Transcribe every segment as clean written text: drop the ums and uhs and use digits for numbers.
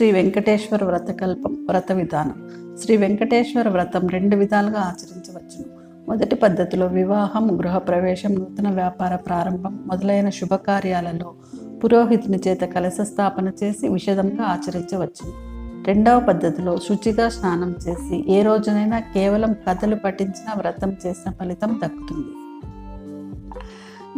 శ్రీ వెంకటేశ్వర వ్రతకల్పం వ్రత విధానం. శ్రీ వెంకటేశ్వర వ్రతం 2 విధాలుగా ఆచరించవచ్చును. మొదటి పద్ధతిలో వివాహం, గృహప్రవేశం, నూతన వ్యాపార ప్రారంభం మొదలైన శుభకార్యాలలో పురోహితుని చేత కలశ స్థాపన చేసి విశదంగా ఆచరించవచ్చును. రెండవ పద్ధతిలో శుచిగా స్నానం చేసి ఏ రోజునైనా కేవలం కథలు పఠించిన వ్రతం చేసిన ఫలితం దక్కుతుంది.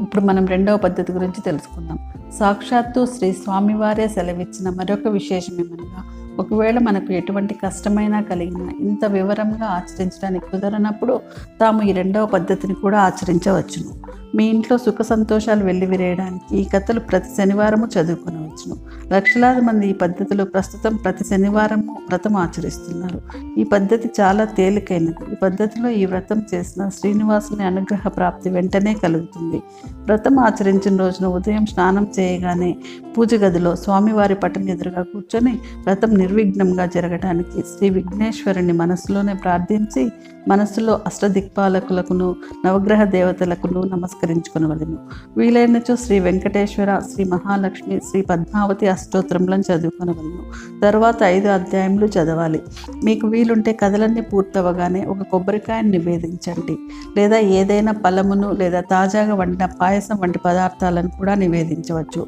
ఇప్పుడు మనం రెండవ పద్ధతి గురించి తెలుసుకుందాం. సాక్షాత్తు శ్రీ స్వామివారే సెలవిచ్చిన మరొక విశేషం ఏమనగా, ఒకవేళ మనకు ఎటువంటి కష్టమైనా కలిగినా ఇంత వివరంగా ఆచరించడానికి కుదరనప్పుడు తాము ఈ రెండవ పద్ధతిని కూడా ఆచరించవచ్చును. మీ ఇంట్లో సుఖ సంతోషాలు వెల్లివిరేయడానికి ఈ కథలు ప్రతి శనివారము చదువుకునవచ్చును. లక్షలాది మంది ఈ పద్ధతిలో ప్రస్తుతం ప్రతి శనివారము వ్రతం ఆచరిస్తున్నారు. ఈ పద్ధతి చాలా తేలికైనది. ఈ పద్ధతిలో ఈ వ్రతం చేసిన శ్రీనివాసుని అనుగ్రహ ప్రాప్తి వెంటనే కలుగుతుంది. వ్రతం ఆచరించిన రోజున ఉదయం స్నానం చేయగానే పూజ గదిలో స్వామివారి పటం ఎదురుగా కూర్చొని వ్రతం నిర్విఘ్నంగా జరగడానికి శ్రీ విఘ్నేశ్వరుని మనసులోనే ప్రార్థించి మనస్సులో అష్టదిక్పాలకులకును నవగ్రహ దేవతలకును నమస్కరించుకునవలెను. వీలైనచో శ్రీ వెంకటేశ్వర, శ్రీ మహాలక్ష్మి, శ్రీ పద్మావతి అష్టోత్తరములను చదువుకొనవలెను. తర్వాత 5 అధ్యాయములు చదవాలి. మీకు వీలుంటే కథలన్నీ పూర్తవగానే ఒక కొబ్బరికాయను నివేదించండి. లేదా ఏదైనా ఫలమును లేదా తాజాగా వండిన పాయసం వంటి పదార్థాలను కూడా నివేదించవచ్చు.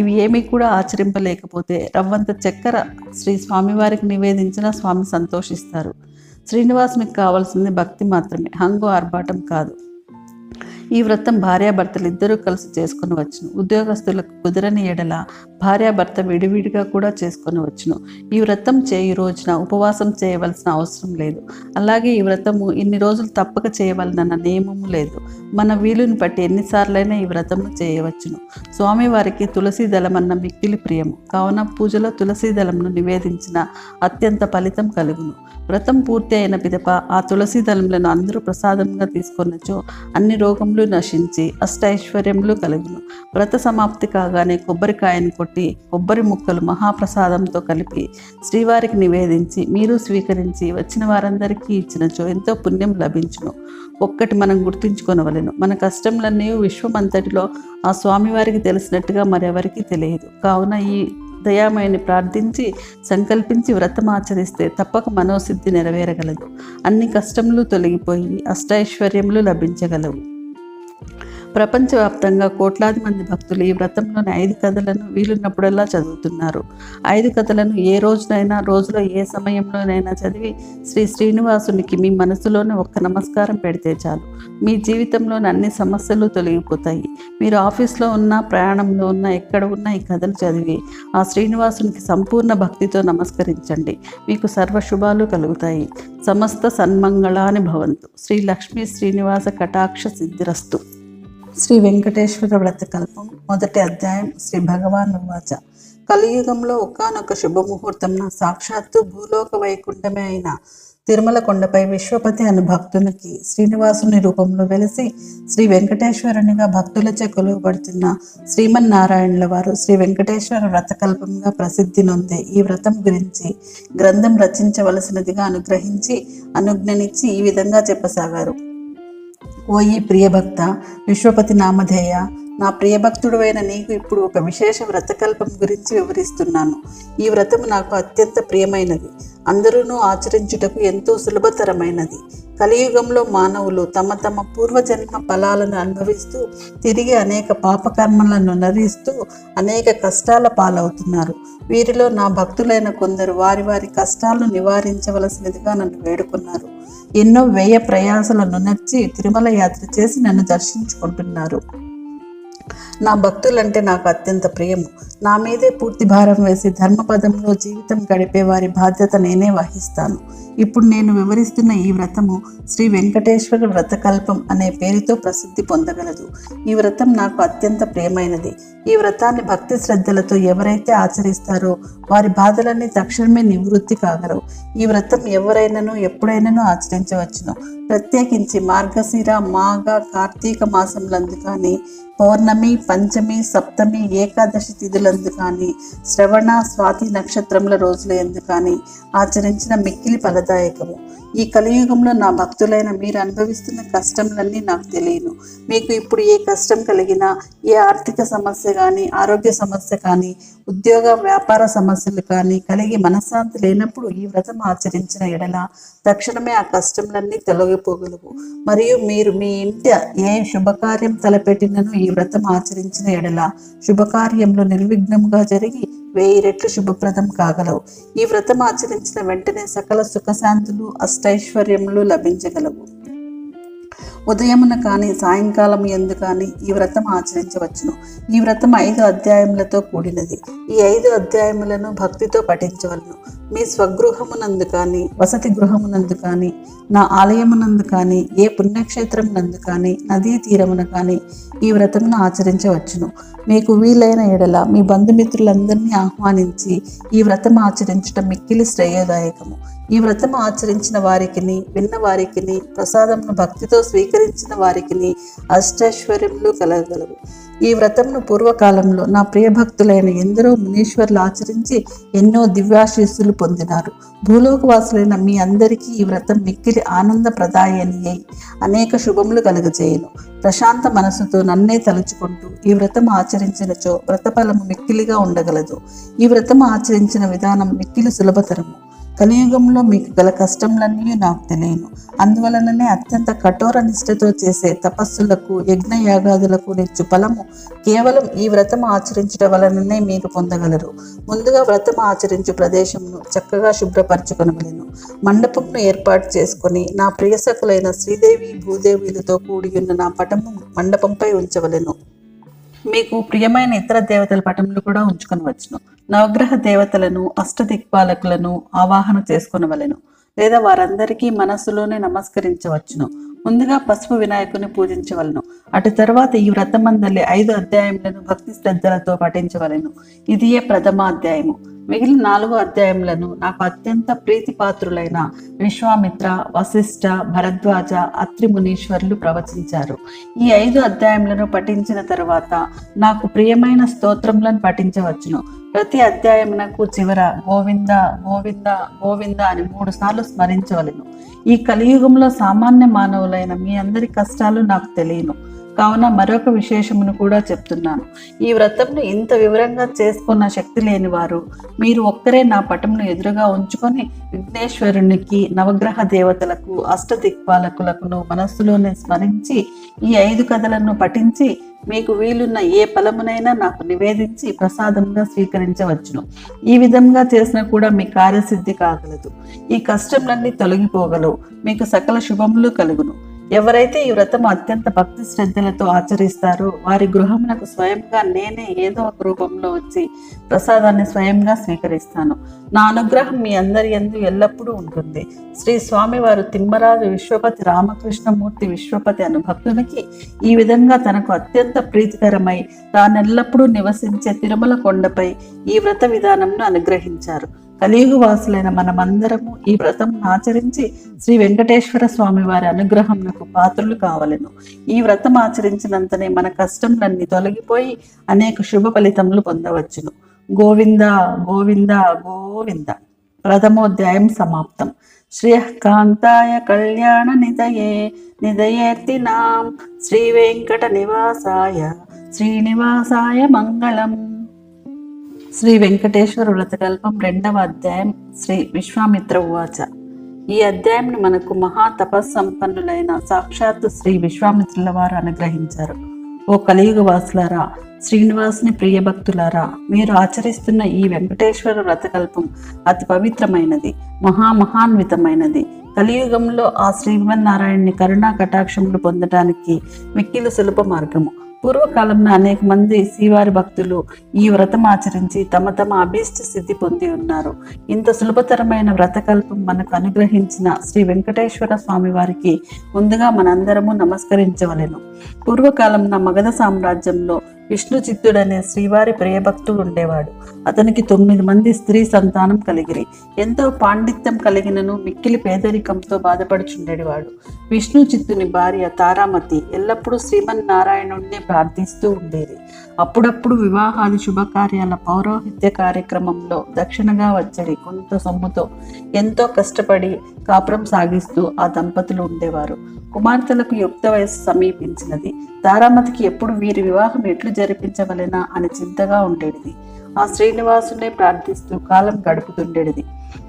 ఇవి ఏమీ కూడా ఆచరింపలేకపోతే రవ్వంత చక్కెర శ్రీ స్వామివారికి నివేదించిన స్వామి సంతోషిస్తారు. శ్రీనివాసునికి కావాల్సింది భక్తి మాత్రమే, హంగు ఆర్భాటం కాదు. ఈ వ్రతం భార్యాభర్తలు ఇద్దరూ కలిసి చేసుకొనవచ్చును. ఉద్యోగస్తులకు కుదరని ఎడల భార్యాభర్త విడివిడిగా కూడా చేసుకొనవచ్చును. ఈ వ్రతం చేయు రోజున ఉపవాసం చేయవలసిన అవసరం లేదు. అలాగే ఈ వ్రతము ఇన్ని రోజులు తప్పక చేయవలనన్న నియమము లేదు. మన వీలుని బట్టి ఎన్నిసార్లైనా ఈ వ్రతము చేయవచ్చును. స్వామివారికి తులసీ దళమన్న మిక్కిలి ప్రియము కావున పూజలో తులసీ దళమును నివేదించిన అత్యంత ఫలితం కలుగును. వ్రతం పూర్తి అయిన పిదప ఆ తులసీ దళములను అందరూ ప్రసాదంగా తీసుకొనచో అన్ని రోగములు నశించి అష్టైశ్వర్యములు కలుగును. వ్రత సమాప్తి కాగానే కొబ్బరికాయను కొట్టి కొబ్బరి ముక్కలు మహాప్రసాదంతో కలిపి శ్రీవారికి నివేదించి మీరు స్వీకరించి వచ్చిన వారందరికీ ఇచ్చినచో ఎంతో పుణ్యం లభించును. ఒక్కటి మనం గుర్తుంచుకొనవలెను, మన కష్టములన్నీ విశ్వమంతటిలో ఆ స్వామివారికి తెలిసినట్టుగా మరెవరికి తెలియదు. కావున ఈ దయామయుని ప్రార్థించి సంకల్పించి వ్రతం ఆచరిస్తే తప్పక మనోసిద్ధి నెరవేరగలదు. అన్ని కష్టములు తొలగిపోయి అష్టైశ్వర్యములు లభించగలవు. ప్రపంచవ్యాప్తంగా కోట్లాది మంది భక్తులు ఈ వ్రతంలోని 5 కథలను వీలున్నప్పుడల్లా చదువుతున్నారు. 5 కథలను ఏ రోజునైనా రోజులో ఏ సమయంలోనైనా చదివి శ్రీ శ్రీనివాసునికి మీ మనసులోనే ఒక్క నమస్కారం పెడితే చాలు. మీ జీవితంలోని అన్ని సమస్యలు తొలగిపోతాయి. మీరు ఆఫీస్లో ఉన్నా, ప్రయాణంలో ఉన్నా, ఎక్కడ ఉన్నా ఈ కథలు చదివి ఆ శ్రీనివాసునికి సంపూర్ణ భక్తితో నమస్కరించండి. మీకు సర్వశుభాలు కలుగుతాయి. సమస్త సన్మంగళాని భవంతు. శ్రీ లక్ష్మీ శ్రీనివాస కటాక్ష సిద్ధిరస్తు. శ్రీ వెంకటేశ్వర వ్రతకల్పం మొదటి అధ్యాయం. శ్రీ భగవాన్ ఉవాచ. కలియుగంలో ఒకానొక శుభముహూర్తంన సాక్షాత్తు భూలోక వైకుంఠమే అయిన తిరుమల కొండపై విశ్వపతి అను భక్తునికి శ్రీనివాసుని రూపంలో వెలిసి శ్రీ వెంకటేశ్వరునిగా భక్తులచే కొలువబడుతున్న శ్రీమన్నారాయణుల వారు శ్రీ వెంకటేశ్వర వ్రతకల్పంగా ప్రసిద్ధి నొందే ఈ వ్రతం గురించి గ్రంథం రచించవలసినదిగా అనుగ్రహించి అనుజ్ఞనిచ్చి ఈ విధంగా చెప్పసాగారు. ఓ ఈ ప్రియభక్త, విశ్వపతి నామధేయ, నా ప్రియభక్తుడువైన నీకు ఇప్పుడు ఒక విశేష వ్రతకల్పం గురించి వివరిస్తున్నాను. ఈ వ్రతము నాకు అత్యంత ప్రియమైనది, అందరూ ఆచరించుటకు ఎంతో సులభతరమైనది. కలియుగంలో మానవులు తమ తమ పూర్వజన్మ ఫలాలను అనుభవిస్తూ తిరిగి అనేక పాపకర్మలను నరిస్తూ అనేక కష్టాల పాలవుతున్నారు. వీరిలో నా భక్తులైన కొందరు వారి వారి కష్టాలను నివారించవలసినదిగా నన్ను వేడుకున్నారు. ఎన్నో వ్యయ ప్రయాసలను నర్చి తిరుమల యాత్ర చేసి నన్ను దర్శించుకుంటున్నారు. నా భక్తులంటే నాకు అత్యంత ప్రియము. నా మీదే పూర్తి భారం వేసి ధర్మపదంలో జీవితం గడిపే వారి బాధ్యత నేనే వహిస్తాను. ఇప్పుడు నేను వివరిస్తున్న ఈ వ్రతము శ్రీ వెంకటేశ్వర వ్రతకల్పం అనే పేరుతో ప్రసిద్ధి పొందగలదు. ఈ వ్రతం నాకు అత్యంత ప్రియమైనది. ఈ వ్రతాన్ని భక్తి శ్రద్ధలతో ఎవరైతే ఆచరిస్తారో వారి బాధలన్నీ తక్షణమే నివృత్తి కాగలవు. ఈ వ్రతం ఎవరైనాను ఎప్పుడైనాను ఆచరించవచ్చును. ప్రత్యేకించి మార్గశిర, మాఘ, కార్తీక మాసములందు కానీ పౌర్ణమి, పంచమి, సప్తమి, ఏకాదశి తిథుల రోజులందు కానీ శ్రవణ స్వాతి నక్షత్రముల రోజుల ఎందు కానీ ఆచరించిన మిక్కిలి ఫలదాయకము. ఈ కలియుగంలో నా భక్తులైన మీరు అనుభవిస్తున్న కష్టములన్నీ నాకు తెలియను. మీకు ఇప్పుడు ఏ కష్టం కలిగినా, ఏ ఆర్థిక సమస్య కానీ, ఆరోగ్య సమస్య కానీ, ఉద్యోగ వ్యాపార సమస్యలు కానీ కలిగి మనశ్శాంతి లేనప్పుడు ఈ వ్రతం ఆచరించిన ఎడల తక్షణమే ఆ కష్టములన్నీ తొలగిపోగలవు. మరియు మీరు మీ ఇంటి ఏ శుభకార్యం తలపెట్టినను ఈ వ్రతం ఆచరించిన ఎడల శుభకార్యంలో నిర్విఘ్నముగా జరిగి 1000 రెట్లు శుభప్రదం కాగలవు. ఈ వ్రతం ఆచరించిన వెంటనే సకల సుఖశాంతులు అష్టైశ్వర్యములు లభించగలవు. ఉదయమున కానీ సాయంకాలం ఎందు కానీ ఈ వ్రతం ఆచరించవచ్చును. ఈ వ్రతం 5 అధ్యాయములతో కూడినది. ఈ 5 అధ్యాయములను భక్తితో పఠించవలను. మీ స్వగృహమునందు కానీ, వసతి గృహమునందు కానీ, నా ఆలయమునందు కానీ, ఏ పుణ్యక్షేత్రం నందు కానీ, నదీ తీరమున కానీ ఈ వ్రతమును ఆచరించవచ్చును. మీకు వీలైన ఎడల మీ బంధుమిత్రులందరినీ ఆహ్వానించి ఈ వ్రతం ఆచరించడం మిక్కిలి శ్రేయోదాయకము. ఈ వ్రతం ఆచరించిన వారికిని, విన్న వారికిని, ప్రసాదమును భక్తితో స్వీకరించిన వారికిని అష్టైశ్వర్యములు కలగలవు. ఈ వ్రతంను పూర్వకాలంలో నా ప్రియభక్తులైన ఎందరో మునీశ్వర్లు ఆచరించి ఎన్నో దివ్యాశీస్సులు పొందినారు. భూలోకవాసులైన మీ అందరికీ ఈ వ్రతం మిక్కిలి ఆనందప్రదాయని అయి అనేక శుభములు కలుగజేయను. ప్రశాంత మనసుతో నన్నే తలుచుకుంటూ ఈ వ్రతం ఆచరించినచో వ్రతఫలము మిక్కిలిగా ఉండగలదు. ఈ వ్రతం ఆచరించిన విధానం మిక్కిలి సులభతరము. కలియుగంలో మీకు గల కష్టములన్నీ నాకు తెలియను. అందువలననే అత్యంత కఠోర నిష్ఠతో చేసే తపస్సులకు, యజ్ఞయాగాదులకు నిచ్చు ఫలము కేవలం ఈ వ్రతం ఆచరించడం వలననే మీరు పొందగలరు. ముందుగా వ్రతం ఆచరించు ప్రదేశమును చక్కగా శుభ్రపరచుకొనవలెను. మండపమును ఏర్పాటు చేసుకొని నా ప్రియసకులైన శ్రీదేవి భూదేవులతో కూడి ఉన్న నా పటము మండపంపై ఉంచవలెను. మీకు ప్రియమైన ఇతర దేవతల పటములు కూడా ఉంచుకొనవచ్చును. నవగ్రహ దేవతలను, అష్టదిక్పాలకులను ఆవాహన చేసుకొనవలెను. లేదా వారందరికీ మనస్సులోనే నమస్కరించవచ్చును. ముందుగా పసుపు వినాయకుని పూజించవలను. అటు తర్వాత ఈ వ్రతమందలి 5 అధ్యాయములను భక్తి శ్రద్ధలతో పఠించవలెను. ఇదియే ప్రథమాధ్యాయము. మిగిలిన 4 అధ్యాయములను నాకు అత్యంత ప్రీతిపాత్రులైన విశ్వామిత్ర, వశిష్ఠ, భరద్వాజ, అత్రి మునీశ్వరులు ప్రవచించారు. ఈ 5 అధ్యాయములను పఠించిన తరువాత నాకు ప్రియమైన స్తోత్రములను పఠించవచ్చును. ప్రతి అధ్యాయమునకు చివర గోవింద గోవింద గోవింద అని 3 సార్లు స్మరించవలెను. ఈ కలియుగంలో సామాన్య మానవులైన మీ అందరి కష్టాలు నాకు తెలియను. కావున మరొక విశేషమును కూడా చెప్తున్నాను. ఈ వ్రతంను ఇంత వివరంగా చేసుకున్న శక్తి లేని వారు మీరు ఒక్కరే నా పటమును ఎదురుగా ఉంచుకొని విఘ్నేశ్వరునికి, నవగ్రహ దేవతలకు, అష్టదిక్పాలకులకును మనస్సులోనే స్మరించి ఈ 5 కథలను పఠించి మీకు వీలున్న ఏ ఫలమునైనా నాకు నివేదించి ప్రసాదంగా స్వీకరించవచ్చును. ఈ విధంగా చేసినా కూడా మీ కార్యసిద్ధి కాగలదు. ఈ కష్టములన్నీ తొలగిపోగలవు. మీకు సకల శుభములు కలుగును. ఎవరైతే ఈ వ్రతం అత్యంత భక్తి శ్రద్ధలతో ఆచరిస్తారో వారి గృహమునకు స్వయంగా నేనే ఏదో ఒక రూపంలో వచ్చి ప్రసాదాన్ని స్వయంగా స్వీకరిస్తాను. నా అనుగ్రహం మీ అందరి యందు ఎల్లప్పుడూ ఉంటుంది. శ్రీ స్వామివారు తిమ్మరాజు విశ్వపతి రామకృష్ణమూర్తి విశ్వపతి అను భక్తునికి ఈ విధంగా తనకు అత్యంత ప్రీతికరమై తానెల్లప్పుడూ నివసించే తిరుమల కొండపై ఈ వ్రత విధానంను అనుగ్రహించారు. కలియుగ వాసులైన మనమందరము ఈ వ్రతం ఆచరించి శ్రీ వెంకటేశ్వర స్వామి వారి అనుగ్రహంకు పాత్రులు కావలెను. ఈ వ్రతం ఆచరించినంతనే మన కష్టములన్నీ తొలగిపోయి అనేక శుభ ఫలితములు పొందవచ్చును. గోవింద గోవింద గోవింద. ప్రథమోధ్యాయం సమాప్తం. శ్రీకాంతాయ కళ్యాణ నిధయే నిధయేర్తినాం శ్రీ వెంకట నివాసాయ శ్రీనివాసాయ మంగళం. శ్రీ వెంకటేశ్వర వ్రతకల్పం 2వ అధ్యాయం. శ్రీ విశ్వామిత్ర ఉవాచ. ఈ అధ్యాయంను మనకు మహా తపస్సంపన్నులైన సాక్షాత్తు శ్రీ విశ్వామిత్రుల వారు అనుగ్రహించారు. ఓ కలియుగ వాసులారా, శ్రీనివాసుని ప్రియభక్తులారా, మీరు ఆచరిస్తున్న ఈ వెంకటేశ్వర వ్రతకల్పం అతి పవిత్రమైనది, మహాన్వితమైనది. కలియుగంలో ఆ శ్రీమన్నారాయణ్ణి కరుణా కటాక్షములు పొందడానికి మిక్కిలి సులభ మార్గము. పూర్వకాలంలో అనేక మంది శ్రీవారి భక్తులు ఈ వ్రతం ఆచరించి తమ అభీష్ట సిద్ధి పొంది ఉన్నారు. ఇంత సులభతరమైన వ్రతకల్పం మనకు అనుగ్రహించిన శ్రీ వెంకటేశ్వర స్వామి వారికి ముందుగా మనందరము నమస్కరించవలెను. పూర్వకాలంలో మగధ సామ్రాజ్యంలో విష్ణు చిత్తుడనే శ్రీవారి ప్రియభక్తుడు ఉండేవాడు. అతనికి 9 మంది స్త్రీ సంతానం కలిగిరి. ఎంతో పాండిత్యం కలిగినను మిక్కిలి పేదరికంతో బాధపడుచుండేవాడు. విష్ణు చిత్తుని భార్య తారామతి ఎల్లప్పుడూ శ్రీమన్నారాయణుణ్ణి ప్రార్థిస్తూ ఉండేది. అప్పుడప్పుడు వివాహాది శుభకార్యాల పౌరోహిత్య కార్యక్రమంలో దక్షిణగా వచ్చడి కొంత సొమ్ముతో ఎంతో కష్టపడి కాపురం సాగిస్తూ ఆ దంపతులు ఉండేవారు. కుమార్తెలకు యుక్త వయస్సు సమీపించినది. తారామతికి ఎప్పుడు వీరి వివాహం ఎట్లు జరిపించవలెనా అని చింతగా ఉండేది. ఆ శ్రీనివాసునే ప్రార్థిస్తూ కాలం గడుపుతుండేది.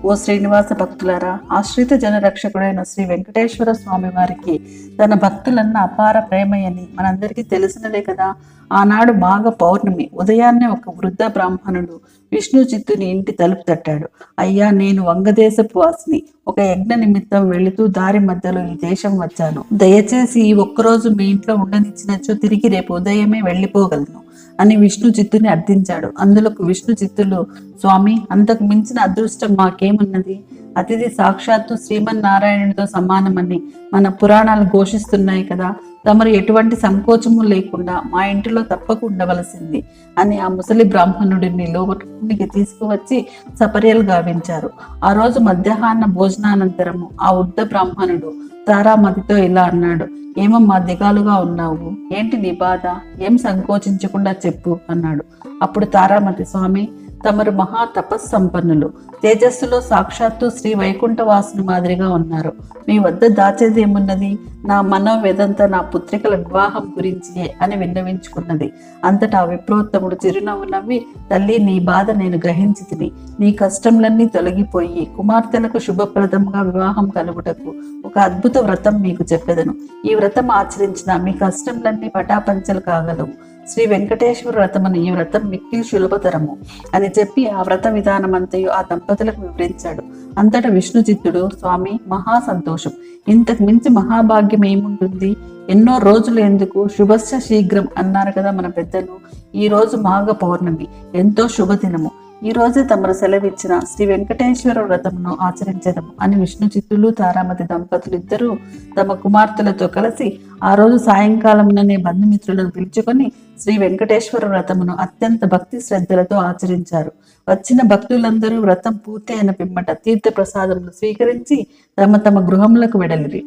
ఓ శ్రీనివాస భక్తులారా, ఆశ్రిత జన రక్షకుడైన శ్రీ వెంకటేశ్వర స్వామి వారికి తన భక్తులన్న అపార ప్రేమయని మనందరికీ తెలిసినదే కదా. ఆనాడు మాఘ పౌర్ణమి ఉదయాన్నే ఒక వృద్ధ బ్రాహ్మణుడు విష్ణు చిత్తుని ఇంటి తలుపు తట్టాడు. అయ్యా, నేను వంగదేశపు వాసిని. ఒక యజ్ఞ నిమిత్తం వెళుతూ దారి మధ్యలో ఈ దేశం వచ్చాను. దయచేసి ఈ ఒక్కరోజు మీ ఇంట్లో ఉండనిచ్చినచో తిరిగి రేపు ఉదయమే వెళ్ళిపోగలను అని విష్ణు చిత్తుని అర్థించాడు. అందులోకి విష్ణు చిత్తులు, స్వామి, అంతకు మించిన అదృష్టం మాకేమున్నది? అతిథి సాక్షాత్తు శ్రీమన్నారాయణుడితో సమానమని మన పురాణాలు ఘోషిస్తున్నాయి కదా. తమరు ఎటువంటి సంకోచము లేకుండా మా ఇంటిలో తప్పక ఉండవలసింది అని ఆ ముసలి బ్రాహ్మణుడిని లోపలికి తీసుకువచ్చి సపర్యలు గావించారు. ఆ రోజు మధ్యాహ్న భోజనానంతరము ఆ వృద్ధ బ్రాహ్మణుడు తారామతితో ఇలా అన్నాడు. ఏమమ్మా దిగాలుగా ఉన్నావు? ఏంటి నీ బాధ? ఏం సంకోచించకుండా చెప్పు అన్నాడు. అప్పుడు తారామతి, స్వామి, తమరు మహా తపస్సంపన్నులు, తేజస్సులో సాక్షాత్తు శ్రీ వైకుంఠవాసుని మాదిరిగా ఉన్నారు. మీ వద్ద దాచేది ఏమున్నది? నా మనోవేదంతా నా పుత్రికల వివాహం గురించియే అని విన్నవించుకున్నది. అంతటా విప్రోత్తముడు చిరునవ్వు నవ్వి, తల్లి, నీ బాధ నేను గ్రహించి తిని నీ కష్టంలన్నీ తొలగిపోయి కుమార్తెలకు శుభప్రదంగా వివాహం కలుగుటకు ఒక అద్భుత వ్రతం మీకు చెప్పెదను. ఈ వ్రతం ఆచరించిన మీ కష్టంలన్నీ పటాపంచలు కాగలవు. శ్రీ వెంకటేశ్వర వ్రతమని ఈ వ్రతం మిక్కిలి సులభతరము అని చెప్పి ఆ వ్రత విధానమంతయు ఆ దంపతులకు వివరించాడు. అంతటా విష్ణు చిత్తుడు, స్వామి, మహా సంతోషం. ఇంతకు మించి మహాభాగ్యం ఏముంటుంది? ఎన్నో రోజులు ఎందుకు, శుభస్య శీఘ్రం అన్నారు కదా మన పెద్దలు. ఈ రోజు మాఘ పౌర్ణమి, ఎంతో శుభదినము. ఈ రోజే తమరు సెలవిచ్చిన శ్రీ వెంకటేశ్వర వ్రతమును ఆచరించదము అని విష్ణు చిత్తులు తారామతి దంపతులు ఇద్దరూ తమ కుమార్తెలతో కలిసి ఆ రోజు సాయంకాలంలోనే బంధుమిత్రులను పిలుచుకొని శ్రీ వెంకటేశ్వర వ్రతమును అత్యంత భక్తి శ్రద్ధలతో ఆచరించారు. వచ్చిన భక్తులందరూ వ్రతం పూర్తి అయిన పిమ్మట తీర్థ ప్రసాదములు స్వీకరించి తమ తమ గృహములకు వెడలిరి.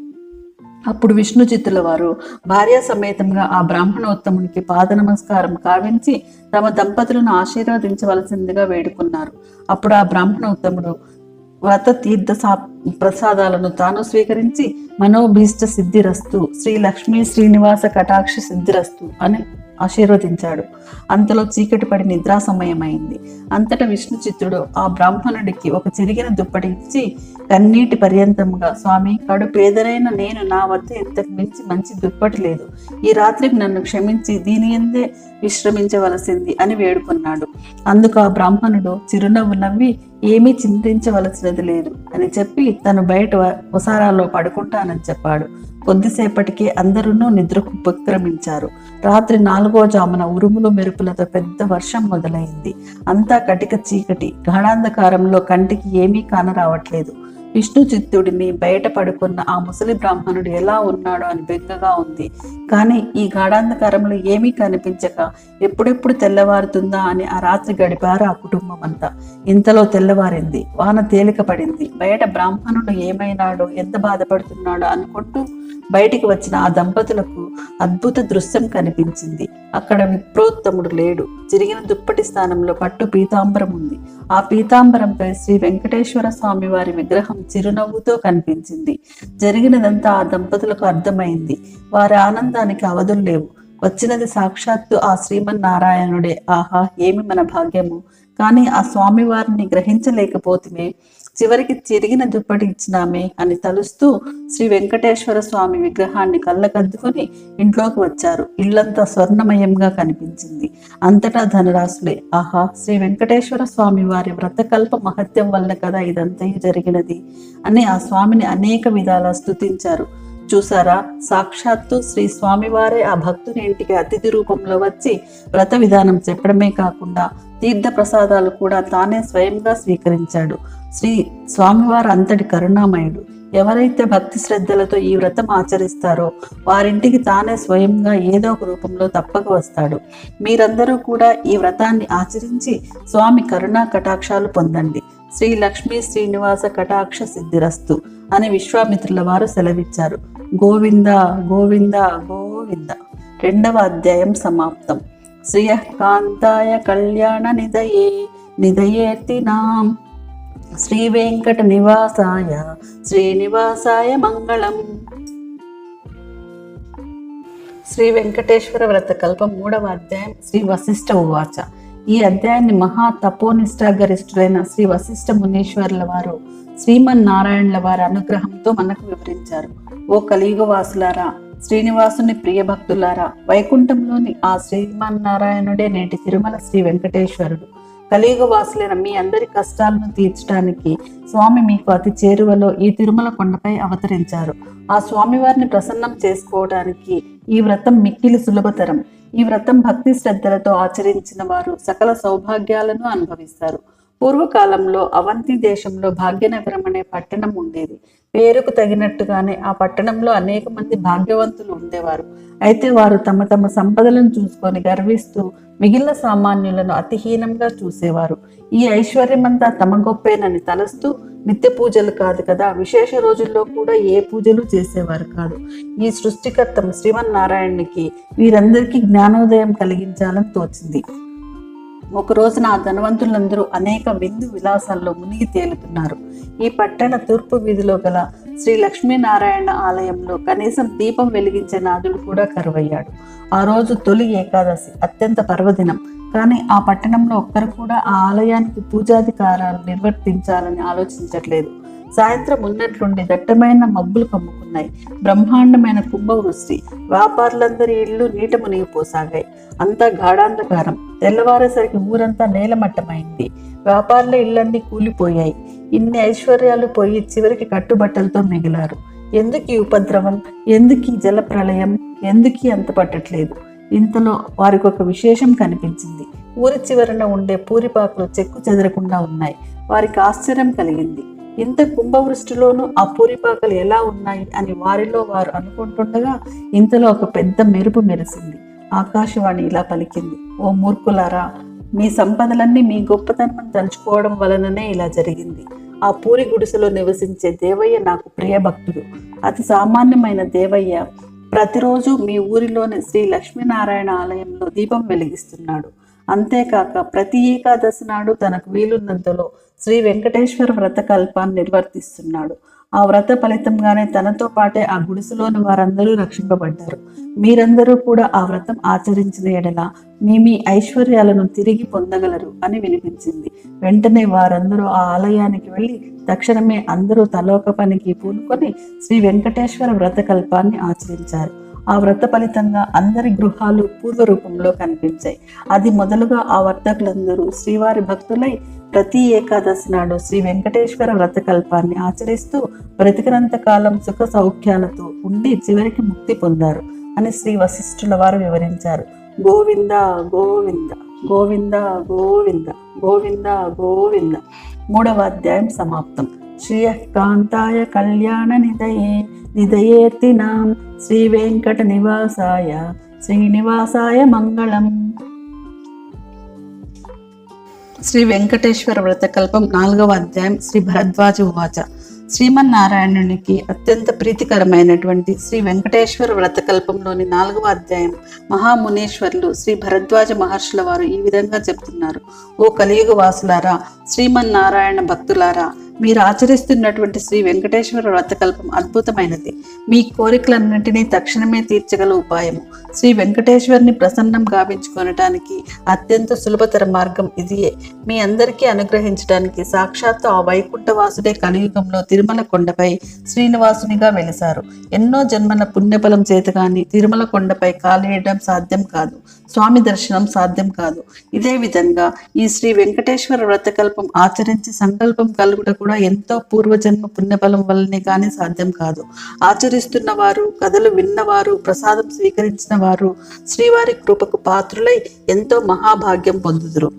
అప్పుడు విష్ణు చిత్తుల వారు భార్య సమేతంగా ఆ బ్రాహ్మణోత్తమునికి పాద నమస్కారం కావించి తమ దంపతులను ఆశీర్వదించవలసిందిగా వేడుకున్నారు. అప్పుడు ఆ బ్రాహ్మణోత్తముడు వ్రత తీర్థ ప్రసాదాలను తాను స్వీకరించి మనోభీష్ట సిద్ధిరస్తు, శ్రీ లక్ష్మీ శ్రీనివాస కటాక్ష సిద్ధిరస్తు అని ఆశీర్వదించాడు. అంతలో చీకటి పడి నిద్రా సమయమైంది. అంతటా విష్ణు చిత్తుడు ఆ బ్రాహ్మణుడికి ఒక చిరిగిన దుప్పటి ఇచ్చి కన్నీటి పర్యంతముగా, స్వామి, కడు పేదరైన నేను నా వద్ద ఇంతకు మించి మంచి దుప్పటి లేదు. ఈ రాత్రికి నన్ను క్షమించి దీని ఎందే విశ్రమించవలసింది అని వేడుకున్నాడు. అందుకు ఆ బ్రాహ్మణుడు చిరునవ్వు నవ్వి, ఏమీ చింతించవలసినది లేదు అని చెప్పి తను బయట వసారాలో పడుకుంటానని చెప్పాడు. కొద్దిసేపటికి అందరూ నిద్రకు ఉపక్రమించారు. రాత్రి 4వ జామున ఉరుములు మెరుపులతో పెద్ద వర్షం మొదలైంది. అంతా కటిక చీకటి. గాఢాంధకారంలో కంటికి ఏమీ కానరావట్లేదు. విష్ణు చిత్తుడిని బయట పడుకున్న ఆ ముసలి బ్రాహ్మణుడు ఎలా ఉన్నాడో అని బెంగగా ఉంది. కానీ ఈ గాఢాంధకారంలో ఏమీ కనిపించక ఎప్పుడెప్పుడు తెల్లవారుతుందా అని ఆ రాత్రి గడిపారు ఆ కుటుంబం అంతా. ఇంతలో తెల్లవారింది. వాన తేలిక పడింది. బయట బ్రాహ్మణుడు ఏమైనాడో, ఎంత బాధపడుతున్నాడో అనుకుంటూ బయటికి వచ్చిన ఆ దంపతులకు అద్భుత దృశ్యం కనిపించింది. అక్కడ విప్రోత్తముడు లేడు. చిరిగిన దుప్పటి స్థానంలో పట్టు పీతాంబరం ఉంది. ఆ పీతాంబరంపై శ్రీ వెంకటేశ్వర స్వామి వారి విగ్రహం చిరునవ్వుతో కనిపించింది. జరిగినదంతా ఆ దంపతులకు అర్థమైంది. వారి ఆనందానికి అవధులు లేవు. వచ్చినది సాక్షాత్తు ఆ శ్రీమన్నారాయణుడే. ఆహా, ఏమి మన భాగ్యము! కానీ ఆ స్వామి వారిని గ్రహించలేకపోతుమే. చివరికి చిరిగిన దుప్పటి ఇచ్చినామే అని తలుస్తూ శ్రీ వెంకటేశ్వర స్వామి విగ్రహాన్ని కళ్ళకద్దుకొని ఇంట్లోకి వచ్చారు. ఇల్లంతా స్వర్ణమయంగా కనిపించింది. అంతటా ధనరాశులే. ఆహా, శ్రీ వెంకటేశ్వర స్వామి వారి వ్రతకల్ప మహత్యం వల్ల కదా ఇదంతా జరిగినది అని ఆ స్వామిని అనేక విధాలా స్తుతించారు. చూసారా, సాక్షాత్తు శ్రీ స్వామివారే ఆ భక్తుని ఇంటికి అతిథి రూపంలో వచ్చి వ్రత విధానం చెప్పడమే కాకుండా తీర్థ ప్రసాదాలు కూడా తానే స్వయంగా స్వీకరించాడు. శ్రీ స్వామివారు అంతటి కరుణామయుడు. ఎవరైతే భక్తి శ్రద్ధలతో ఈ వ్రతం ఆచరిస్తారో వారింటికి తానే స్వయంగా ఏదో ఒక రూపంలో తప్పక వస్తాడు. మీరందరూ కూడా ఈ వ్రతాన్ని ఆచరించి స్వామి కరుణా కటాక్షాలు పొందండి. శ్రీ లక్ష్మీ శ్రీనివాస కటాక్ష సిద్ధిరస్తు అని విశ్వామిత్రుల వారు సెలవిచ్చారు. గోవింద గోవింద గోవింద. 2వ అధ్యాయం సమాప్తం. శ్రియకాంతాయ కళ్యాణ నిదయే నిదయేర్తినాం శ్రీ వెంకట నివాసాయ శ్రీనివాసాయ మంగళం. శ్రీ వెంకటేశ్వర వ్రత కల్పం 3వ అధ్యాయం. శ్రీ వశిష్ఠ ఉవాచ. ఈ అధ్యాయాన్ని మహా తపోనిష్టాగరిష్ఠులైన శ్రీ వశిష్ఠ మునీశ్వరుల వారు శ్రీమన్నారాయణుల వారి అనుగ్రహంతో మనకు వివరించారు. ఓ కలియుగ వాసులారా, శ్రీనివాసుని ప్రియ భక్తులారా, వైకుంఠంలోని ఆ శ్రీమన్నారాయణుడే నేటి తిరుమల శ్రీ వెంకటేశ్వరుడు. కలియుగ వాసులైన మీ అందరి కష్టాలను తీర్చడానికి స్వామి మీకు అతి చేరువలో ఈ తిరుమల కొండపై అవతరించారు. ఆ స్వామివారిని ప్రసన్నం చేసుకోవడానికి ఈ వ్రతం మిక్కిలి సులభతరం. ఈ వ్రతం భక్తి శ్రద్ధలతో ఆచరించిన వారు సకల సౌభాగ్యాలను అనుభవిస్తారు. పూర్వకాలంలో అవంతి దేశంలో భాగ్యనగరం అనే పట్టణం ఉండేది. పేరుకు తగినట్టుగానే ఆ పట్టణంలో అనేక మంది భాగ్యవంతులు ఉండేవారు. అయితే వారు తమ తమ సంపదలను చూసుకొని గర్విస్తూ మిగిలిన సామాన్యులను అతిహీనంగా చూసేవారు. ఈ ఐశ్వర్యమంతా తమ గొప్పేనని తలస్తూ నిత్య పూజలు కాదు కదా, విశేష రోజుల్లో కూడా ఏ పూజలు చేసేవారు కాదు. ఈ సృష్టికర్త శ్రీమన్నారాయణునికి వీరందరికీ జ్ఞానోదయం కలిగించాలని తోచింది. ఒక రోజున ఆ ధనవంతులందరూ అనేక విందు విలాసాల్లో మునిగి తేలుతున్నారు. ఈ పట్టణ తూర్పు వీధిలో గల శ్రీ లక్ష్మీనారాయణ ఆలయంలో కనీసం దీపం వెలిగించే నాదుడు కూడా కరువయ్యాడు. ఆ రోజు తొలి ఏకాదశి, అత్యంత పర్వదినం. కానీ ఆ పట్టణంలో ఒక్కరు కూడా ఆ ఆలయానికి పూజాధికారాలు నిర్వర్తించాలని ఆలోచించట్లేదు. సాయంత్రం ఉన్నట్లుండి దట్టమైన మబ్బులు కమ్ముకున్నాయి. బ్రహ్మాండమైన కుంభవృష్టి. వ్యాపారులందరి ఇళ్ళు నీట మునిగిపోసాగాయి. అంతా గాఢాంధకారం. తెల్లవారేసరికి ఊరంతా నేలమట్టమైంది. వ్యాపారుల ఇళ్ళన్నీ కూలిపోయాయి. ఇన్ని ఐశ్వర్యాలు పోయి చివరికి కట్టుబట్టలతో మిగిలారు. ఎందుకు ఈ ఉపద్రవం? ఎందుకు ఈ జల ప్రళయం? ఎందుకు అంత పట్టట్లేదు? ఇంతలో వారికి ఒక విశేషం కనిపించింది. ఊరి చివరన ఉండే పూరిపాకులు చెక్కు చెదరకుండా ఉన్నాయి. వారికి ఆశ్చర్యం కలిగింది. ఇంత కుంభవృష్టిలోనూ ఆ పూరిపాకలు ఎలా ఉన్నాయి అని వారిలో వారు అనుకుంటుండగా ఇంతలో ఒక పెద్ద మెరుపు మెరిసింది. ఆకాశవాణి ఇలా పలికింది: ఓ మూర్ఖులారా, మీ సంపదలన్నీ మీ గొప్పతనం తలుచుకోవడం వలననే ఇలా జరిగింది. ఆ పూరి గుడిసెలో నివసించే దేవయ్య నాకు ప్రియ భక్తుడు. అతి సామాన్యమైన దేవయ్య ప్రతిరోజు మీ ఊరిలోని శ్రీ లక్ష్మీనారాయణ ఆలయంలో దీపం వెలిగిస్తున్నాడు. అంతేకాక ప్రతి ఏకాదశి నాడు తనకు వీలున్నంతలో శ్రీ వెంకటేశ్వర వ్రత కల్పాన్ని నిర్వర్తిస్తున్నాడు. ఆ వ్రత ఫలితంగానే తనతో పాటే ఆ గుడిసెలోని వారందరూ రక్షింపబడ్డారు. మీరందరూ కూడా ఆ వ్రతం ఆచరించిన ఎడల మీ ఐశ్వర్యాలను తిరిగి పొందగలరు అని వినిపించింది. వెంటనే వారందరూ ఆ ఆలయానికి వెళ్ళి తక్షణమే అందరూ తలోక పనికి పూనుకొని శ్రీ వెంకటేశ్వర వ్రత కల్పాన్ని ఆచరించారు. ఆ వ్రత ఫలితంగా అందరి గృహాలు పూర్వ రూపంలో కనిపించాయి. అది మొదలుగా ఆ వర్తకులందరూ శ్రీవారి భక్తులై ప్రతి ఏకాదశి నాడు శ్రీ వెంకటేశ్వర వ్రత కల్పాన్ని ఆచరిస్తూ బ్రతికినంత కాలం సుఖ సౌఖ్యాలతో ఉండి చివరికి ముక్తి పొందారు అని శ్రీ వశిష్ఠుల వారు వివరించారు. గోవింద గోవింద గోవింద గోవింద గోవింద గోవింద. 3వ అధ్యాయం సమాప్తం. శ్రీయకాంతాయ కళ్యాణ నిదయే నిదయేర్తినాం శ్రీ వెంకట నివాసాయ శ్రీనివాసాయ మంగళం. శ్రీ వెంకటేశ్వర వ్రతకల్పం 4వ అధ్యాయం. శ్రీ భరద్వాజ ఉవాచ. శ్రీమన్నారాయణునికి అత్యంత ప్రీతికరమైనటువంటి శ్రీ వెంకటేశ్వర వ్రతకల్పంలోని 4వ అధ్యాయం మహామునీశ్వర్లు శ్రీ భరద్వాజ మహర్షుల వారు ఈ విధంగా చెప్తున్నారు. ఓ కలియుగ వాసులారా, శ్రీమన్నారాయణ భక్తులారా, మీరు ఆచరిస్తున్నటువంటి శ్రీ వెంకటేశ్వర వ్రతకల్పం అద్భుతమైనది. మీ కోరికలన్నింటినీ తక్షణమే తీర్చగల ఉపాయము. శ్రీ వెంకటేశ్వరుని ప్రసన్నం గావించుకొనటానికి అత్యంత సులభతర మార్గం ఇదియే. మీ అందరికీ అనుగ్రహించడానికి సాక్షాత్తు ఆ వైకుంఠవాసుడే కలియుగంలో తిరుమల కొండపై శ్రీనివాసునిగా వెలిశారు. ఎన్నో జన్మల పుణ్యఫలం చేత గాని తిరుమల కొండపై కాలేయడం సాధ్యం కాదు. స్వామి దర్శనం సాధ్యం కాదు. ఇదే విధంగా ఈ శ్రీ వెంకటేశ్వర వ్రతకల్పం ఆచరించి సంకల్పం కలుగుట కూడా ఎంతో పూర్వజన్మ పుణ్యఫలం వల్లనే కానీ సాధ్యం కాదు. ఆచరిస్తున్న వారు, కథలు విన్నవారు, ప్రసాదం స్వీకరించిన వారు శ్రీవారి కృపకు పాత్రులై ఎంతో మహాభాగ్యం పొందుదురు.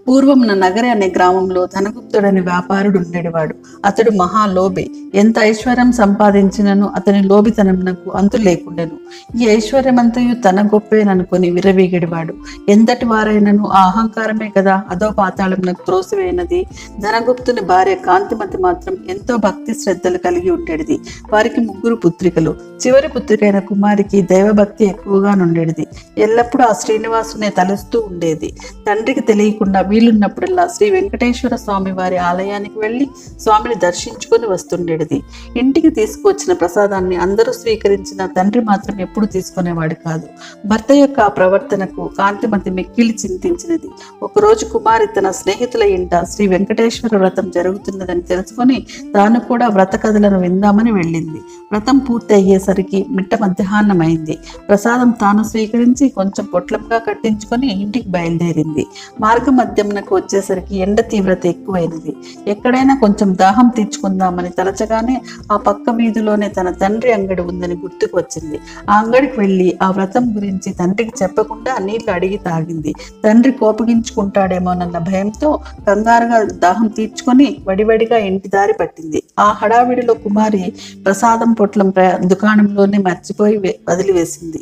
పూర్వమున నగరి అనే గ్రామంలో ధనగుప్తుడని వ్యాపారుడు ఉండేవాడు. అతడు మహాలోభి. ఎంత ఐశ్వర్యం సంపాదించినను అతని లోభితనమునకు అంతు లేకుండెను. ఈ ఐశ్వర్యమంతయు తన గొప్పేననుకొని విర్రవీగడివాడు. ఎంతటి వారైనను ఆ అహంకారమే కదా అదో పాతాళమునకు త్రోసివేయనది. ధనగుప్తుని భార్య కాంతిమతి మాత్రం ఎంతో భక్తి శ్రద్ధలు కలిగి ఉండేది. వారికి 3 పుత్రికలు. చివరి పుత్రికైన కుమారికి దైవభక్తి ఎక్కువగా నుండేది. ఎల్లప్పుడూ ఆ శ్రీనివాసునే తలుస్తూ ఉండేది. తండ్రికి తెలియకుండా వీలున్నప్పుడల్లా శ్రీ వెంకటేశ్వర స్వామి వారి ఆలయానికి వెళ్ళి స్వామిని దర్శించుకొని వస్తుండేది. ఇంటికి తీసుకువచ్చిన ప్రసాదాన్ని అందరూ స్వీకరించిన తండ్రి మాత్రం ఎప్పుడు తీసుకునేవాడు కాదు. భర్త యొక్క ఆ ప్రవర్తనకు కాంతిమతి మిక్కిలి చింతించినది. ఒకరోజు కుమారి తన స్నేహితుల ఇంట శ్రీ వెంకటేశ్వర వ్రతం జరుగుతున్నదని తెలుసుకొని తాను కూడా వ్రత కథలను విందామని వెళ్ళింది. వ్రతం పూర్తి అయ్యేసరికి మిట్ట మధ్యాహ్నం అయింది. ప్రసాదం తాను స్వీకరించి కొంచెం పొట్లంగా కట్టించుకొని ఇంటికి బయలుదేరింది. మార్గ మధ్యమునకు వచ్చేసరికి ఎండ తీవ్రత ఎక్కువైనది. ఎక్కడైనా కొంచెం దాహం తీర్చుకుందామని తలచగానే ఆ పక్క వీధిలోనే తన తండ్రి అంగడి ఉందని గుర్తుకు వచ్చింది. ఆ అంగడికి వెళ్ళి ఆ వ్రతం గురించి తండ్రికి చెప్పకుండా నీళ్లు అడిగి తాగింది. తండ్రి కోపగించుకుంటాడేమోనన్న భయంతో కంగారుగా దాహం తీర్చుకొని వడివడిగా ఇంటి దారి పట్టింది. ఆ హడావిడిలో కుమారి ప్రసాదం పొట్లం దుకాణంలోనే మర్చిపోయి వదిలివేసింది.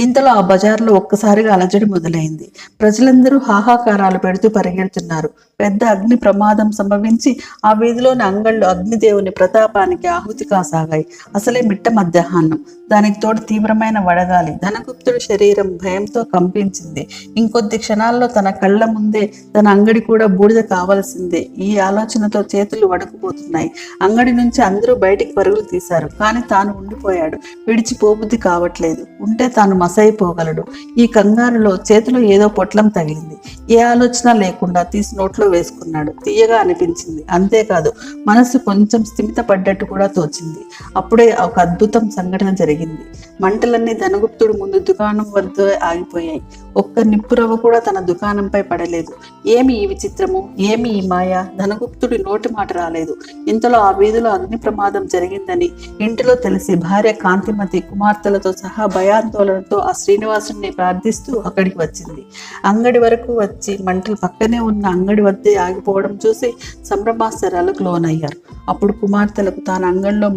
ఇంతలో ఆ బజార్లో ఒక్కసారిగా అలజడి మొదలైంది. ప్రజలందరూ హాహాకారాలు పెడుతూ పరిగెడుతున్నారు. పెద్ద అగ్ని ప్రమాదం సంభవించి ఆ వీధిలోని అంగళ్ళు అగ్నిదేవుని ప్రతాపానికి ఆహుతి కాసాగాయి. అసలే మిట్ట మధ్యాహ్నం. దానికి తోడు తీవ్రమైన వడగాలి. ధనగుప్తుడి శరీరం భయంతో కంపించింది. ఇంకొద్ది క్షణాల్లో తన కళ్ళ ముందే తన అంగడి కూడా బూడిద కావలసిందే. ఈ ఆలోచనతో చేతులు వణుకుపోతున్నాయి. అంగడి నుంచి అందరూ బయటికి పరుగులు తీశారు. కానీ తాను ఉండిపోయాడు. విడిచిపోబుద్ధి కావట్లేదు. ఉంటే తాను మసైపోగలడు. ఈ కంగారులో చేతిలో ఏదో పొట్లం తగిలింది. ఏ ఆలోచన లేకుండా తీసి నోట్లో వేసుకున్నాడు. తీయగా అనిపించింది. అంతేకాదు మనసు కొంచెం స్థిమిత పడ్డట్టు కూడా తోచింది. అప్పుడే ఒక అద్భుతం సంఘటన జరిగింది. మంటలన్నీ ధనగుప్తుడు ముందు దుకాణం వద్ద ఆగిపోయాయి. ఒక్క నిప్పురవ్వ కూడా తన దుకాణంపై పడలేదు. ఏమి ఈ విచిత్రము, ఏమి ఈ మాయ? ధనగుప్తుడి నోటి మాట రాలేదు. ఇంతలో ఆ వీధిలో అగ్ని ప్రమాదం జరిగిందని ఇంటిలో తెలిసి భార్య కాంతిమతి కుమార్తెలతో సహా భయాందోళనతో ఆ శ్రీనివాసుని ప్రార్థిస్తూ అక్కడికి వచ్చింది. అంగడి వరకు వచ్చి మంటలు పక్కనే ఉన్న అంగడి వద్దే ఆగిపోవడం చూసి సంభ్రమాశ్చర్యాలకు లోనయ్యారు. అప్పుడు కుమార్తెలకు తాను అంగడిలో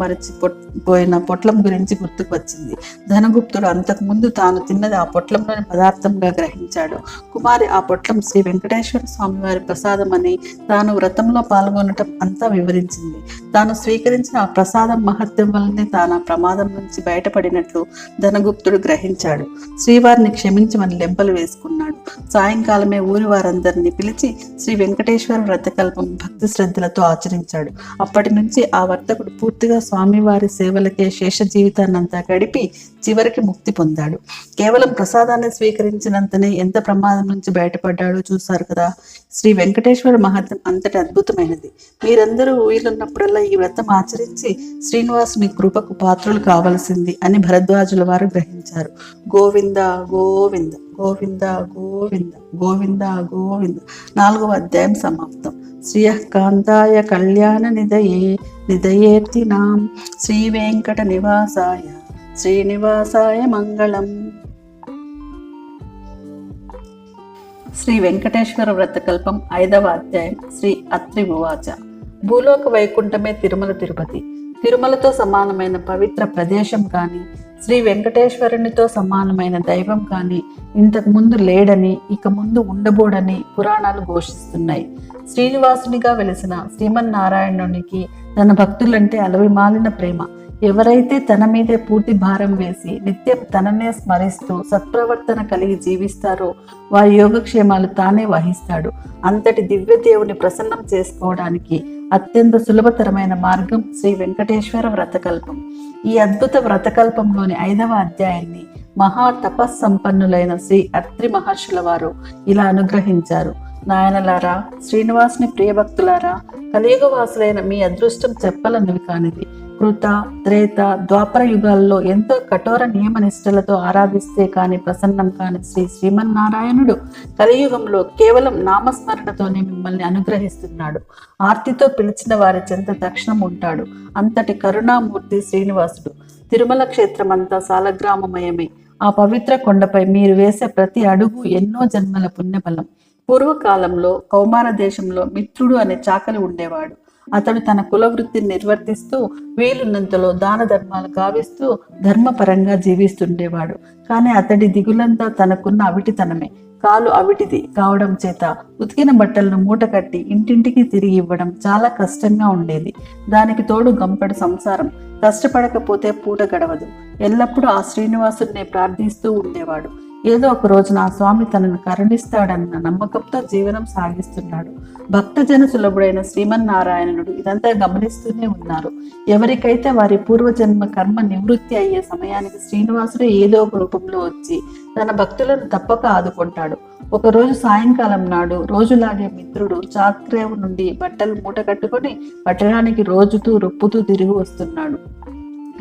పోయిన పొట్లం గురించి గుర్తుకు వచ్చింది. ధనగుప్తుడు అంతకుముందు తాను తిన్నది ఆ పొట్లంలోని పదార్థంగా గ్రహించాడు. కుమారి ఆ పొట్లం శ్రీ వెంకటేశ్వర స్వామి వారి ప్రసాదం అని, తాను వ్రతంలో పాల్గొనటం అంతా వివరించింది. తాను స్వీకరించిన ఆ ప్రసాదం మహత్యం వల్లనే తాను ఆ ప్రమాదం నుంచి బయటపడినట్లు ధనగుప్తుడు గ్రహించాడు. శ్రీవారిని క్షమించమని లెంపలు వేసుకున్నాడు. సాయంకాలమే ఊరి వారందరినీ పిలిచి శ్రీ వెంకటేశ్వర వ్రతకల్పం భక్తి శ్రద్ధలతో ఆచరించాడు. అప్పటి నుంచి ఆ వర్తకుడు పూర్తిగా స్వామివారి సేవలకే శేష జీవితాన్నంతా గడిపి చివరికి ముక్తి పొందాడు. కేవలం ప్రసాదాన్ని స్వీకరించినంతనే ఎంత ప్రమాదం నుంచి బయటపడ్డాడో చూశారు కదా. శ్రీ వెంకటేశ్వర మహత్యం అంతటి అద్భుతమైనది. మీరందరూ వీలున్నప్పుడల్లా ఈ వ్రతం ఆచరించి శ్రీనివాసుని కృపకు పాత్రులు కావలసింది అని భరద్వాజుల వారు గ్రహించారు. గోవింద గోవింద గోవింద గోవింద గోవింద గోవింద. 4వ అధ్యాయం సమాప్తం. శ్రీయకాంతాయ కళ్యాణ నిదయేర్తినాం శ్రీ వెంకట నివాసాయ శ్రీనివాసాయ మంగళం. శ్రీ వెంకటేశ్వర వ్రతకల్పం 5వ అధ్యాయం. శ్రీ అత్రి ఉవాచ. భూలోక వైకుంఠమే తిరుమల తిరుపతి. తిరుమలతో సమానమైన పవిత్ర ప్రదేశం కానీ, శ్రీ వెంకటేశ్వరునితో సమానమైన దైవం కానీ ఇంతకు ముందు లేడని, ఇక ముందు ఉండబోడని పురాణాలు ఘోషిస్తున్నాయి. శ్రీనివాసునిగా వెలిసిన శ్రీమన్నారాయణునికి తన భక్తులంటే అలవిమాలిన ప్రేమ. ఎవరైతే తన మీదే పూర్తి భారం వేసి నిత్యం తననే స్మరిస్తూ సత్ప్రవర్తన కలిగి జీవిస్తారో వారి యోగక్షేమాలు తానే వహిస్తాడు. అంతటి దివ్య దేవుని ప్రసన్నం చేసుకోవడానికి అత్యంత సులభతరమైన మార్గం శ్రీ వెంకటేశ్వర వ్రతకల్పం. ఈ అద్భుత వ్రతకల్పంలోని 5వ అధ్యాయాన్ని మహా తపస్సంపన్నులైన శ్రీ అత్రి మహర్షుల వారు ఇలా అనుగ్రహించారు. నాయనలారా, శ్రీనివాసుని ప్రియభక్తులారా, కలియుగవాసులైన మీ అదృష్టం చెప్పలనివి కానిది. కృత, త్రేత, ద్వాపర యుగాల్లో ఎంతో కఠోర నియమనిష్టలతో ఆరాధిస్తే కాని ప్రసన్నం కాని శ్రీమన్నారాయణుడు కలియుగంలో కేవలం నామస్మరణతోనే మిమ్మల్ని అనుగ్రహిస్తున్నాడు. ఆర్తితో పిలిచిన వారి చెంత తక్షణం ఉంటాడు. అంతటి కరుణామూర్తి శ్రీనివాసుడు. తిరుమల క్షేత్రమంతా సాలగ్రామమయమే. ఆ పవిత్ర కొండపై మీరు వేసే ప్రతి అడుగు ఎన్నో జన్మల పుణ్యఫలం. పూర్వకాలంలో కౌమార దేశంలో మిత్రుడు అనే చాకలి ఉండేవాడు. అతడు తన కుల వృత్తిని నిర్వర్తిస్తూ వీలున్నంతలో దాన ధర్మాలు గావిస్తూ ధర్మపరంగా జీవిస్తుండేవాడు. కానీ అతడి దిగులంతా తనకున్న అవిటితనమే. కాలు అవిటిది కావడం చేత ఉతికిన బట్టలను మూట కట్టి ఇంటింటికి తిరిగి ఇవ్వడం చాలా కష్టంగా ఉండేది. దానికి తోడు గంపెడు సంసారం. కష్టపడకపోతే పూట గడవదు. ఎల్లప్పుడూ ఆ శ్రీనివాసుడిని ప్రార్థిస్తూ ఉండేవాడు. ఏదో ఒక రోజున ఆ స్వామి తనను కరుణిస్తాడన్న నమ్మకంతో జీవనం సాగిస్తున్నాడు. భక్తజన సులభుడైన శ్రీమన్నారాయణుడు ఇదంతా గమనిస్తూనే ఉన్నారు. ఎవరికైతే వారి పూర్వజన్మ కర్మ నివృత్తి అయ్యే సమయానికి శ్రీనివాసుడే ఏదో ఒక రూపంలో వచ్చి తన భక్తులను తప్పక ఆదుకుంటాడు. ఒకరోజు సాయంకాలం నాడు రోజులాగే మిత్రుడు చాక్రేవు నుండి బట్టలు మూట కట్టుకొని పట్టణానికి రోజుతూ రొప్పుతూ తిరిగి వస్తున్నాడు.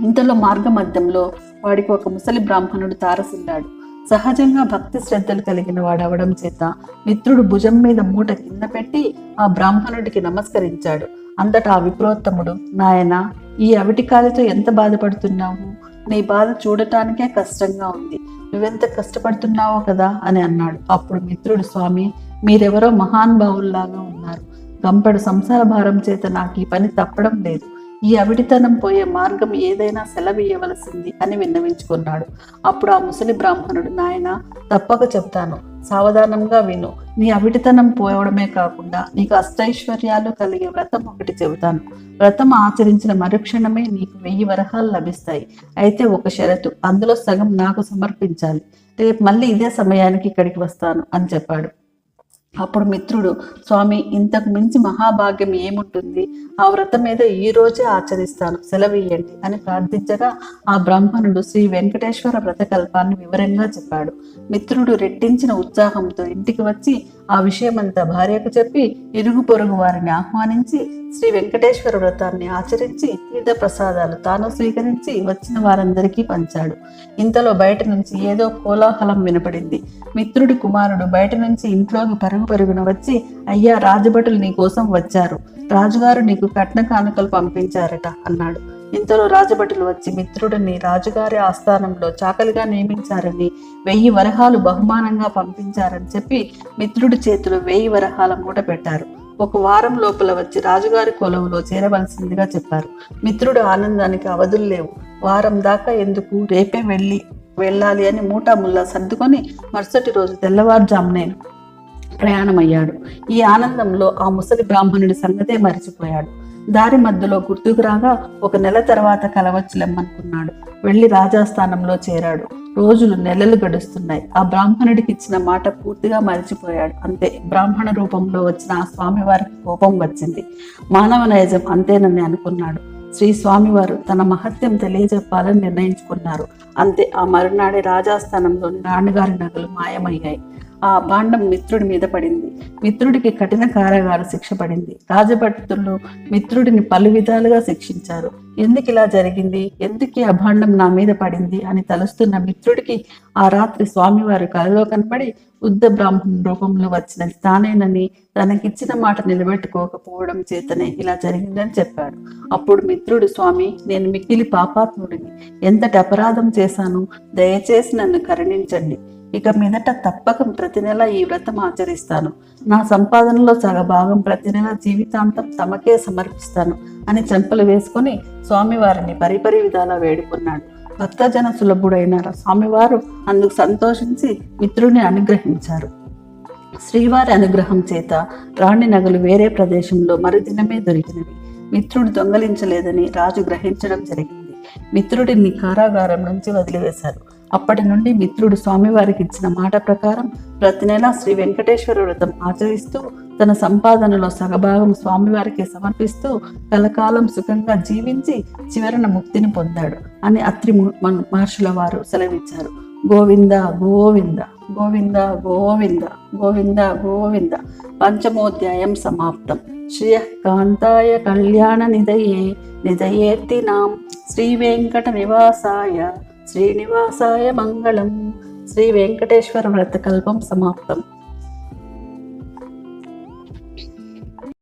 ఇంతలో మార్గ మధ్యంలో వాడికి ఒక ముసలి బ్రాహ్మణుడు తారసిల్లాడు. సహజంగా భక్తి శ్రద్ధలు కలిగిన వాడవడం చేత మిత్రుడు భుజం మీద మూట కింద పెట్టి ఆ బ్రాహ్మణుడికి నమస్కరించాడు. అంతటా ఆ విప్రోత్తముడు, నాయనా, ఈ అవిటికాలితో ఎంత బాధపడుతున్నావు? నీ బాధ చూడటానికే కష్టంగా ఉంది. నువ్వెంత కష్టపడుతున్నావో కదా అని అన్నాడు. అప్పుడు మిత్రుడు, స్వామి, మీరెవరో మహానుభావుల్లాగా ఉన్నారు. గంపెడు సంసార భారం చేత నాకు ఈ పని తప్పడం లేదు. ఈ అవిటితనం పోయే మార్గం ఏదైనా సెలవియ్యవలసింది అని విన్నవించుకున్నాడు. అప్పుడు ఆ ముసలి బ్రాహ్మణుడు, నాయన, తప్పక చెప్తాను, సావధానంగా విను. నీ అవిటితనం పోవడమే కాకుండా నీకు అష్టైశ్వర్యాలు కలిగే వ్రతం ఒకటి చెబుతాను. వ్రతం ఆచరించిన మరుక్షణమే నీకు 1000 వరహాలు లభిస్తాయి. అయితే ఒక షరతు, అందులో సగం నాకు సమర్పించాలి. రేపు మళ్ళీ ఇదే సమయానికి ఇక్కడికి వస్తాను అని చెప్పాడు. అప్పుడు మిత్రుడు, స్వామి, ఇంతకు మించి మహాభాగ్యం ఏముంటుంది? ఆ వ్రతం మీద ఈ రోజే ఆచరిస్తాను, సెలవియ్యండి అని ప్రార్థించగా ఆ బ్రాహ్మణుడు శ్రీ వెంకటేశ్వర వ్రతకల్పాన్ని వివరంగా చెప్పాడు. మిత్రుడు రెట్టించిన ఉత్సాహంతో ఇంటికి వచ్చి ఆ విషయమంతా భార్యకు చెప్పి ఇరుగు పొరుగు వారిని ఆహ్వానించి శ్రీ వెంకటేశ్వర వ్రతాన్ని ఆచరించి తీర్థ ప్రసాదాలు తాను స్వీకరించి వచ్చిన వారందరికీ పంచాడు. ఇంతలో బయట నుంచి ఏదో కోలాహలం వినపడింది. మిత్రుడి కుమారుడు బయట నుంచి ఇంట్లోకి పరుగున వచ్చి, అయ్యా, రాజభటులు నీ కోసం వచ్చారు. రాజుగారు నీకు కట్న కానుకలు పంపించారట అన్నాడు. ఇంతలో రాజభటులు వచ్చి మిత్రుడిని రాజుగారి ఆస్థానంలో చాకలిగా నియమించారని 1000 వరహాలు బహుమానంగా పంపించారని చెప్పి మిత్రుడి చేతిలో 1000 వరహాల మూట పెట్టారు. ఒక వారం లోపల వచ్చి రాజుగారి కొలువులో చేరవలసిందిగా చెప్పారు. మిత్రుడు ఆనందానికి అవధులు లేవు. వారం దాకా ఎందుకు, రేపే వెళ్ళాలి అని మూటా ముల్లా సర్దుకొని మరుసటి రోజు తెల్లవారుజామునే ప్రయాణమయ్యాడు. ఈ ఆనందంలో ఆ ముసలి బ్రాహ్మణుడి సంగతే మరిచిపోయాడు. దారి మధ్యలో గుర్తుకు రాగా 1 నెల తర్వాత కలవచ్చులెమ్మనుకున్నాడు. వెళ్లి రాజాస్థానంలో చేరాడు. రోజులు నెలలు గడుస్తున్నాయి. ఆ బ్రాహ్మణుడికి ఇచ్చిన మాట పూర్తిగా మరిచిపోయాడు. అంతే, బ్రాహ్మణ రూపంలో వచ్చిన ఆ స్వామివారికి కోపం వచ్చింది. మానవ నైజం అంతేనని అనుకున్నాడు. శ్రీ స్వామివారు తన మహత్యం తెలియజెప్పాలని నిర్ణయించుకున్నారు. అంతే, ఆ మరునాడే రాజాస్థానంలోని రాణిగారి నగలు మాయమయ్యాయి. ఆ భాండం మిత్రుడి మీద పడింది. మిత్రుడికి కఠిన కారాగార శిక్ష పడింది. రాజభటులు మిత్రుడిని పలు విధాలుగా శిక్షించారు. ఎందుకు ఇలా జరిగింది, ఎందుకు ఈ అభాండం నా మీద పడింది అని తలుస్తున్న మిత్రుడికి ఆ రాత్రి స్వామివారు కలలో కనబడి ఉద్ద బ్రాహ్మణ రూపంలో వచ్చినది తానేనని, తనకిచ్చిన మాట నిలబెట్టుకోకపోవడం చేతనే ఇలా జరిగిందని చెప్పాడు. అప్పుడు మిత్రుడు, స్వామి, నేను మిక్కిలి పాపాత్ముడిని. ఎంతటి అపరాధం చేశాను, దయచేసి నన్ను కరుణించండి. ఇక మీదట తప్పక ప్రతి నెల ఈ వ్రతం ఆచరిస్తాను. నా సంపాదనలో సగభాగం ప్రతి నెల జీవితాంతం తమకే సమర్పిస్తాను అని చెంపలు వేసుకొని స్వామివారిని పరిపరి విధాలా వేడుకున్నాడు. భక్తజన సులభుడైన స్వామివారు అందుకు సంతోషించి మిత్రుడిని అనుగ్రహించారు. శ్రీవారి అనుగ్రహం చేత రాణి నగలు వేరే ప్రదేశంలో మరుదినమే దొరికినవి. మిత్రుడు దొంగలించలేదని రాజు గ్రహించడం జరిగింది. మిత్రుడిని కారాగారం నుంచి వదిలివేశారు. అప్పటి నుండి మిత్రుడు స్వామివారికి ఇచ్చిన మాట ప్రకారం ప్రతి నెల శ్రీ వెంకటేశ్వర వ్రతం ఆచరిస్తూ తన సంపాదనలో సగభాగం స్వామివారికి సమర్పిస్తూ కలకాలం సుఖంగా జీవించి చివరన ముక్తిని పొందాడు అని అత్రి మహర్షుల వారు సెలవిచ్చారు. గోవింద గోవింద గోవింద గోవింద గోవింద గోవింద. పంచమోధ్యాయం సమాప్తం. శ్రీయః కాంతాయ కళ్యాణ నిధయేర్తినాం శ్రీ వెంకట నివాసాయ శ్రీనివాసాయ మంగళం. శ్రీ వెంకటేశ్వర వ్రతకల్పం సమాప్తం.